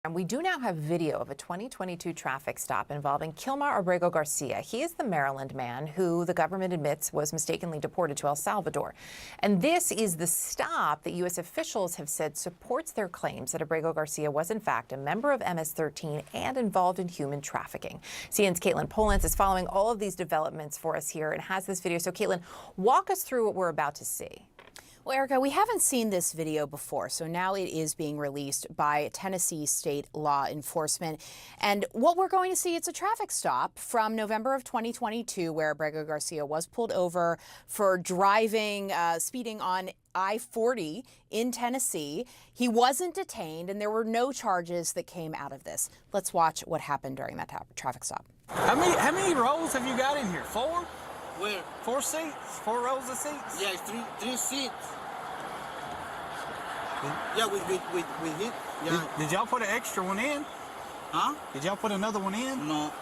And we do now have video of a 2022 traffic stop involving Abrego Garcia. He is the Maryland man who the government admits was mistakenly deported to El Salvador. And this is the stop that U.S. officials have said supports their claims that Abrego Garcia was, in fact, a member of MS-13 and involved in human trafficking. CNN's Caitlin Polans is following all of these developments for us here and has this video. So, Caitlin, walk us through what we're about to see. Well, Erica, we haven't seen this video before, so now it is being released by Tennessee state law enforcement. And what we're going to see, it's a traffic stop from November of 2022 where Abrego Garcia was pulled over for driving, speeding on I-40 in Tennessee. He wasn't detained and there were no charges that came out of this. Let's watch what happened during that traffic stop. How many rows have you got in here? 4? Where? 4 seats? 4 rows of seats? Yeah, it's three seats. Yeah, we hit. Yeah. Did y'all put an extra one in? Huh? Did y'all put another one in? No.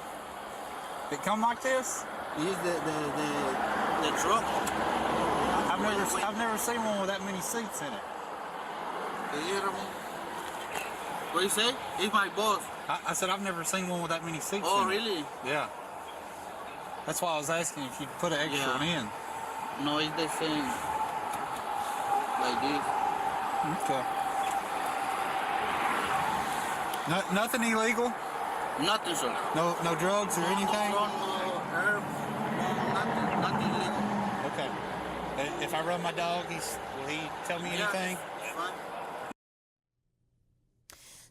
Did it come like this? Here's the truck. I've never seen one with that many seats in it. What you say? He's my boss. I said I've never seen one with that many seats Oh, in really? it. Yeah. That's why I was asking if you'd put an extra one in. No, it's the same. Like this. Okay. Nothing illegal? Nothing, sir. No drugs or anything? No herb, no, nothing illegal. Okay. If I run my dog, will he tell me anything? Fine.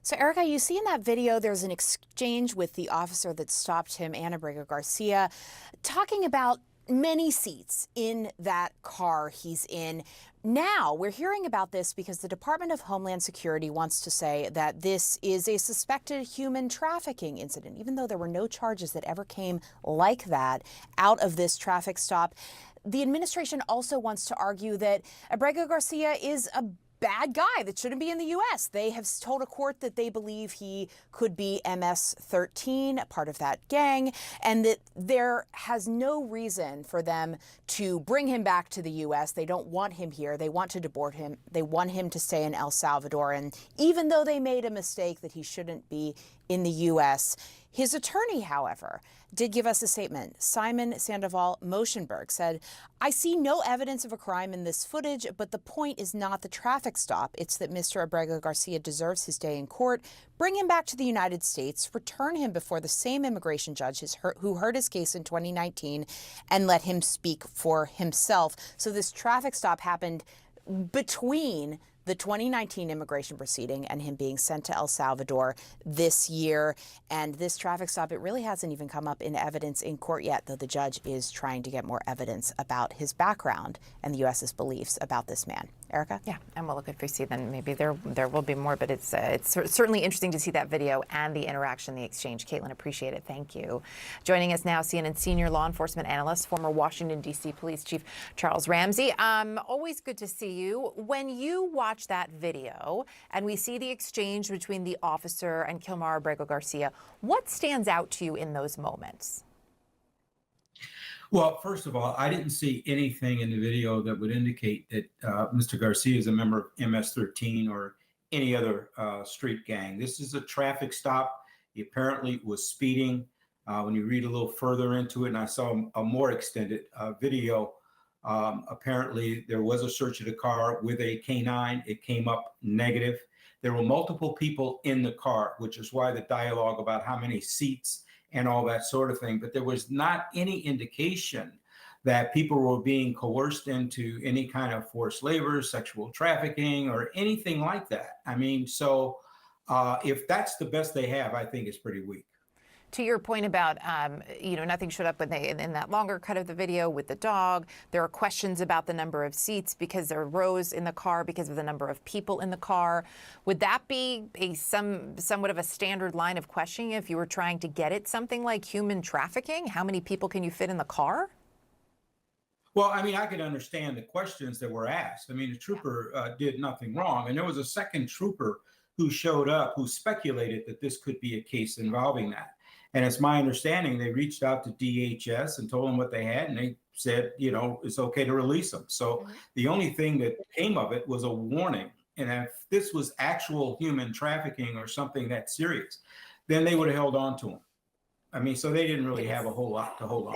So, Erica, you see in that video, there's an exchange with the officer that stopped him, Abrego Garcia, talking about many seats in that car he's in. Now, we're hearing about this because the Department of Homeland Security wants to say that this is a suspected human trafficking incident, even though there were no charges that ever came like that out of this traffic stop. The administration also wants to argue that Abrego Garcia is a bad guy that shouldn't be in the U.S. They have told a court that they believe he could be MS-13, part of that gang, and that there has no reason for them to bring him back to the U.S. They don't want him here. They want to deport him. They want him to stay in El Salvador. And even though they made a mistake that he shouldn't be in the U.S., his attorney, however, did give us a statement. Simon Sandoval Motionberg said, "I see no evidence of a crime in this footage, but the point is not the traffic stop. It's that Mr. Abrego Garcia deserves his day in court. Bring him back to the United States, return him before the same immigration judge who heard his case in 2019, and let him speak for himself." So this traffic stop happened between the 2019 immigration proceeding and him being sent to El Salvador this year. And this traffic stop, it really hasn't even come up in evidence in court yet, though the judge is trying to get more evidence about his background and the U.S.'s beliefs about this man. Erica? Yeah, and we'll look at see then maybe there will be more, but it's certainly interesting to see that video and the interaction, the exchange. Caitlin, appreciate it. Thank you. Joining us now, CNN senior law enforcement analyst, former Washington, D.C. Police Chief Charles Ramsey. Always good to see you. When you watch that video and we see the exchange between the officer and Abrego Garcia, what stands out to you in those moments? Well, first of all, I didn't see anything in the video that would indicate that Mr. Garcia is a member of MS-13 or any other street gang. This is a traffic stop. He apparently was speeding. When you read a little further into it, and I saw a more extended video, apparently there was a search of the car with a K9. It came up negative. There were multiple people in the car, which is why the dialogue about how many seats and all that sort of thing. But there was not any indication that people were being coerced into any kind of forced labor, sexual trafficking, or anything like that. I mean, so if that's the best they have, I think it's pretty weak. To your point about, nothing showed up in that longer cut of the video with the dog. There are questions about the number of seats because there are rows in the car because of the number of people in the car. Would that be somewhat of a standard line of questioning if you were trying to get at something like human trafficking? How many people can you fit in the car? Well, I mean, I could understand the questions that were asked. I mean, the trooper did nothing wrong. And there was a second trooper who showed up who speculated that this could be a case involving that. And it's my understanding they reached out to DHS and told them what they had, and they said, it's okay to release them. So the only thing that came of it was a warning. And if this was actual human trafficking or something that serious, then they would have held on to him. I mean, so they didn't really have a whole lot to hold on.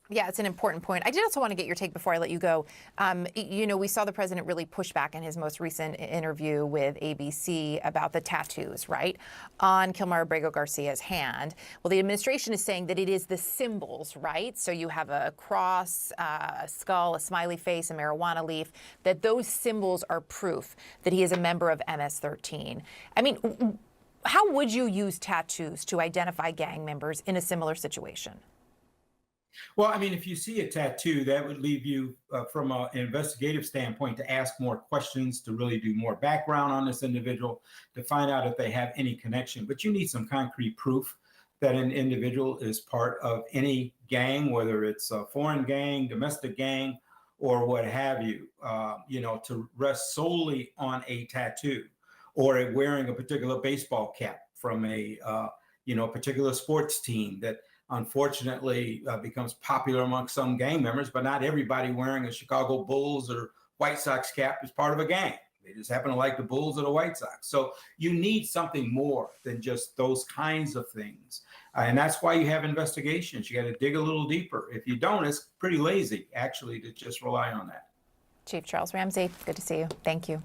Yeah, it's an important point. I did also want to get your take before I let you go. We saw the president really push back in his most recent interview with ABC about the tattoos, right, on Kilmar Abrego Garcia's hand. Well, the administration is saying that it is the symbols, right? So you have a cross, a skull, a smiley face, a marijuana leaf, that those symbols are proof that he is a member of MS-13. I mean, how would you use tattoos to identify gang members in a similar situation? Well, I mean, if you see a tattoo, that would leave you, from an investigative standpoint, to ask more questions, to really do more background on this individual, to find out if they have any connection. But you need some concrete proof that an individual is part of any gang, whether it's a foreign gang, domestic gang, or what have you, to rest solely on a tattoo or wearing a particular baseball cap from a particular sports team that unfortunately becomes popular among some gang members, but not everybody wearing a Chicago Bulls or White Sox cap is part of a gang. They just happen to like the Bulls or the White Sox. So you need something more than just those kinds of things. And that's why you have investigations. You got to dig a little deeper. If you don't, it's pretty lazy, actually, to just rely on that. Chief Charles Ramsey, good to see you. Thank you.